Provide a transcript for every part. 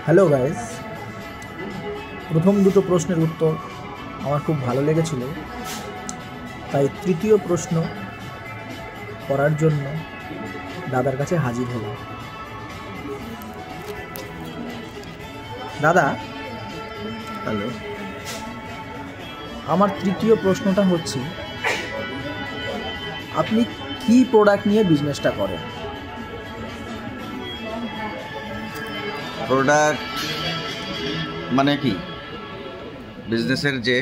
Hello guys, প্রথম দুটো প্রশ্নের উত্তর আমার খুব ভালো লেগেছিল, তাই তৃতীয় প্রশ্ন করার জন্য দাদার কাছে হাজির হলাম। দাদা, হ্যালো। আমার তৃতীয় প্রশ্নটা হচ্ছে, আপনি কি প্রোডাক্ট নিয়ে বিজনেসটা করেন? প্রোডাক্ট মানে কি, বিজনেসের যে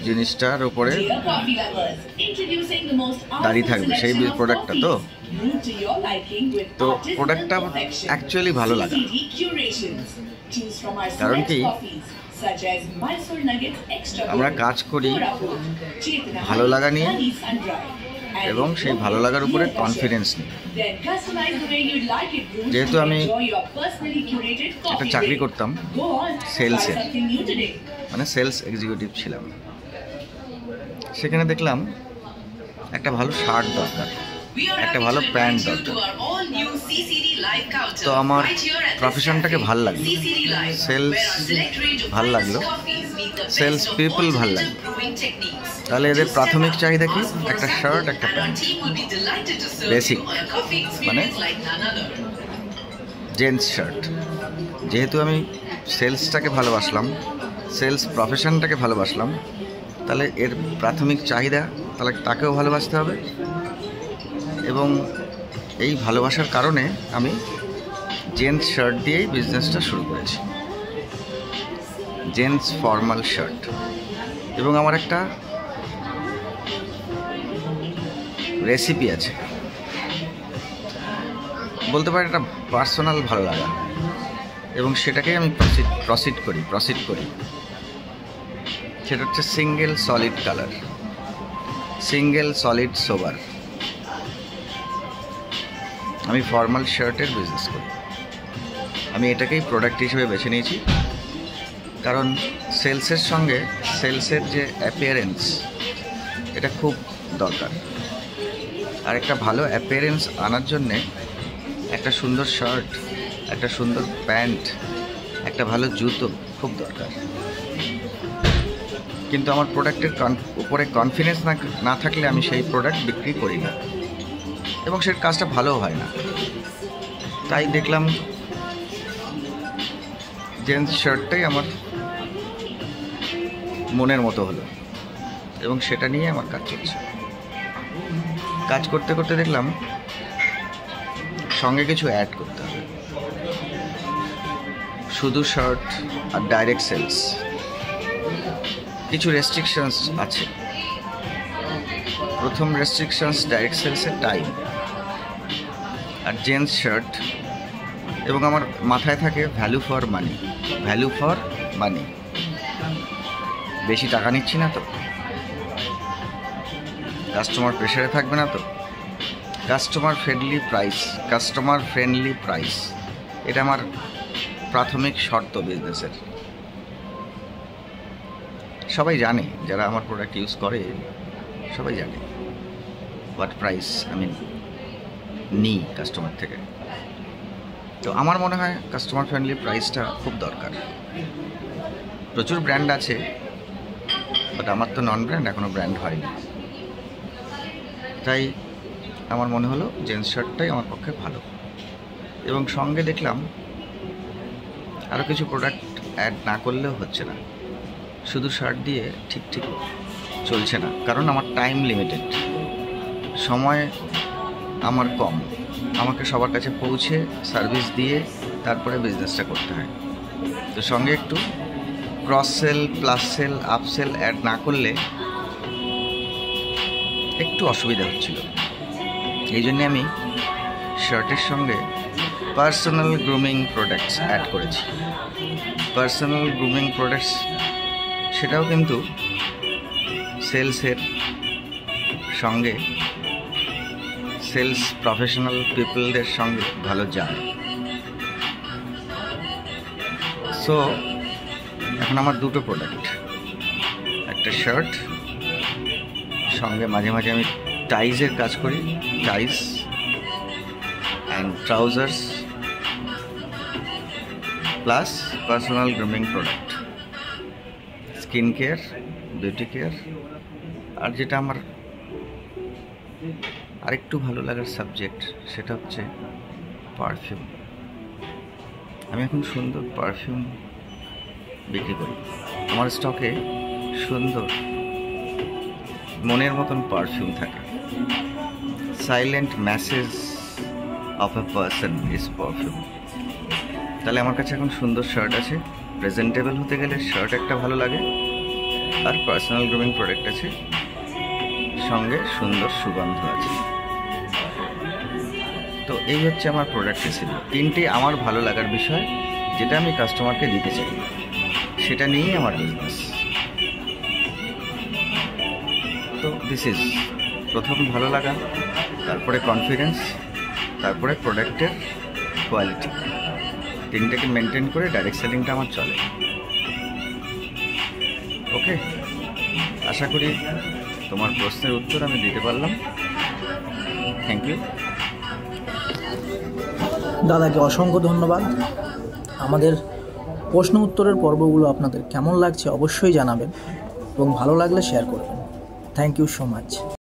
জিনিসটার উপরে দাঁড়িয়ে থাকবে সেই প্রোডাক্টটা। তো প্রোডাক্টটা অ্যাকচুয়ালি ভালো লাগে, কারণ কি আমরা কাজ করি ভালো লাগা নিয়ে এবং সেই ভালো লাগার উপরে কনফিডেন্স নিয়ে। যেহেতু আমি একটা চাকরি করতাম সেলসে, মানে সেলস এক্সিকিউটিভ ছিলাম, সেখানে দেখলাম একটা ভালো শার্ট দরকার, একটা ভালো প্যান্ট দরকার। তো আমার প্রফেশনটাকে ভাল লাগলো, সেলস ভাল লাগলো, সেলস পিপল ভাল লাগলো। তাহলে এদের প্রাথমিক চাহিদা কি? একটা শার্ট, একটা প্যান্ট, বেসিক, মানে জেন্টস শার্ট। যেহেতু আমি সেলসটাকে ভালোবাসলাম, সেলস প্রফেশনটাকে ভালোবাসলাম, তাহলে এর প্রাথমিক চাহিদা, তাহলে তাকেও ভালোবাসতে হবে। এবং এই ভালোবাসার কারণে আমি জেন্টস শার্ট দিয়েই বিজনেসটা শুরু করেছি, জেন্টস ফর্মাল শার্ট। এবং আমার একটা রেসিপি আছে, বলতে পারি একটা পার্সোনাল ভালো লাগা, এবং সেটাকেই আমি প্রসিড করি। সেটা হচ্ছে single solid colour, single solid sober. আমি ফর্মাল শার্টের বিজনেস করি। আমি এটাকেই প্রোডাক্ট হিসেবে বেছে নিয়েছি, কারণ সেলসের সঙ্গে সেলসের যে অ্যাপিয়ারেন্স, এটা খুব দরকার। আর একটা ভালো অ্যাপিয়ারেন্স আনার জন্যে একটা সুন্দর শার্ট, একটা সুন্দর প্যান্ট, একটা ভালো জুতো খুব দরকার। কিন্তু আমার প্রোডাক্টের উপরে কনফিডেন্স না থাকলে আমি সেই প্রোডাক্ট বিক্রি করি না, এবং সেই কাজটা ভালোও হয় না। তাই দেখলাম জেন্টস শার্টটাই আমার মনের মতো হলো, এবং সেটা নিয়ে আমার কাজ চলছে। কাজ করতে করতে দেখলাম সঙ্গে কিছু অ্যাড করতে হবে। শুধু শার্ট আর ডাইরেক্ট সেলস, কিছু রেস্ট্রিকশনস আছে। প্রথম রেস্ট্রিকশনস ডাইরেক্ট সেলসের টাইম আর জেন্টস শার্ট, এবং আমার মাথায় থাকে ভ্যালু ফর মানি। বেশি টাকা নিচ্ছি না তো, কাস্টমার প্রেসারে থাকবে না তো, কাস্টমার ফ্রেন্ডলি প্রাইস, এটা আমার প্রাথমিক শর্ত বিজনেসের। সবাই জানে, যারা আমার প্রোডাক্ট ইউজ করে সবাই জানে হোয়াট প্রাইস আমি নিই কাস্টমার থেকে। তো আমার মনে হয় কাস্টমার ফ্রেন্ডলি প্রাইসটা খুব দরকার। প্রচুর ব্র্যান্ড আছে, বাট আমার তো নন ব্র্যান্ড, এখনও ব্র্যান্ড হয়নি। তাই আমার মনে হলো জেন্টস শার্টটাই আমার পক্ষে ভালো। এবং সঙ্গে দেখলাম আরও কিছু প্রোডাক্ট অ্যাড না করলেও হচ্ছে না, শুধু শার্ট দিয়ে ঠিক চলছে না, কারণ আমার টাইম লিমিটেড, সময় আমার কম। আমাকে সবার কাছে পৌঁছে সার্ভিস দিয়ে তারপরে বিজনেসটা করতে হয়। তো সঙ্গে একটু cross sell, plus sell, up sell add না করলে একটু অসুবিধা হচ্ছিল। এই জন্যে আমি শার্টের সঙ্গে পার্সোনাল গ্রুমিং প্রোডাক্টস অ্যাড করেছি। পার্সোনাল গ্রুমিং প্রোডাক্টস, সেটাও কিন্তু সেলসের সঙ্গে, সেলস প্রফেশনাল পিপলদের সঙ্গে ভালো যায়। সো এখন আমার দুটো প্রোডাক্ট, একটা শার্ট, সঙ্গে মাঝে মাঝে আমি টাইজের কাজ করি, ties and trousers plus personal grooming product, skin care, beauty care, আর যেটা আমার আরেকটু ভালো লাগার সাবজেক্ট সেটা হচ্ছে পারফিউম। আমি এখন সুন্দর পারফিউম বিক্রি করি। আমার স্টকে সুন্দর মনের মতন পারফিউম থাকে। Silent message of a person is perfume. তাহলে আমার কাছে এখন সুন্দর শার্ট আছে। প্রেজেন্টেবল হতে গেলে শার্ট একটা ভালো লাগে, আর পার্সোনাল গ্রুমিং প্রোডাক্ট আছে, সঙ্গে সুন্দর সুগন্ধ আছে। তো এই হচ্ছে আমার প্রোডাক্ট রেসিপি। তিনটে আমার ভালো লাগার বিষয় যেটা আমি কাস্টমারকে দিতে চাই, সেটা নিয়েই আমার বিজনেস। তো দিস ইজ প্রথম ভালো লাগা, তারপরে কনফিডেন্স, তারপরে প্রোডাক্টের কোয়ালিটি। তিনটাকে মেনটেন করে ডাইরেক্ট সেলিংটা আমার চলে। ওকে, আশা করি তোমার প্রশ্নের উত্তর আমি দিতে পারলাম। Thank you. দাদাকে অসংখ্য ধন্যবাদ। আমাদের প্রশ্ন উত্তরের পর্বগুলো আপনাদের কেমন লাগছে অবশ্যই জানাবেন এবং ভালো লাগলে শেয়ার করবেন। Thank you so much.